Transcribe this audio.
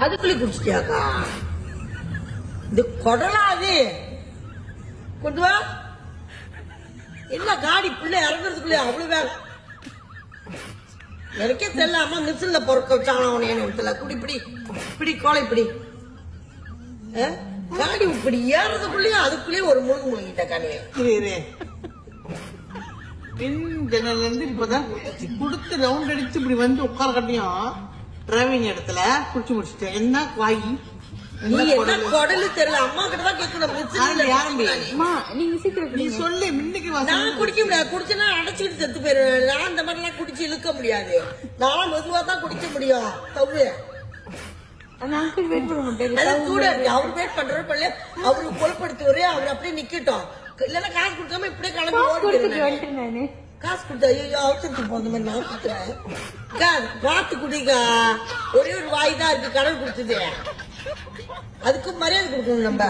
அதுக்குள்ளே குடிச்சிட்டியாக்கா? இது கொடலாது கொண்டு வா. என்ன காடி பிள்ளை இறங்குறதுக்குள்ளே அவ்வளவு வேலை. எனக்கே தெரியல. அம்மா மிஷின்ல பொறுக்க வச்சாங்க அவனை இடத்துல. குடிப்பிடி இப்படி கோலை இப்படி காடி இப்படி ஏறதுக்குள்ளேயே அதுக்குள்ளேயே ஒரு முழுங்கு முழுங்கிட்ட காணியே. பின் ஜன்னல்ல இருந்து இப்பதான் கொடுத்து ரவுண்ட் அடிச்சு இப்படி வந்து உட்கார கட்டியும் டிரைவிங் இடத்துல குடிச்சு முடிச்சுட்டேன். என்ன வாங்கி நீ என்ன குடலு தெரியல. அம்மா கிட்டதான் கேட்கணும். நீ சொல்லு மின்னுக்கு நான் குடிக்க முடியாது. குடிச்சுன்னா அடைச்சிட்டு செத்து போயிருவேன். நான் இந்த மாதிரி எல்லாம் குடிச்சு இழுக்க முடியாது. நான் மெதுவா தான் குடிக்க முடியும். தவு அவரு வெயிட் பண்ற அவரு கொலைப்படுத்துவாரு. அவர் அப்படியே நிக்கட்டும். இல்லன்னா காசு கொடுக்காம இப்படியே கிளம்பி ஓடி. காசு கொடுத்தா ஐயோ அவசரத்துக்கு போன மாதிரி நான் கொடுத்துறேன். பார்த்து குடிக்கா. ஒரே ஒரு வாய் தான் இருக்கு கடல் கொடுத்தது. அதுக்கு மரியாதை கொடுக்கணும் நம்ம.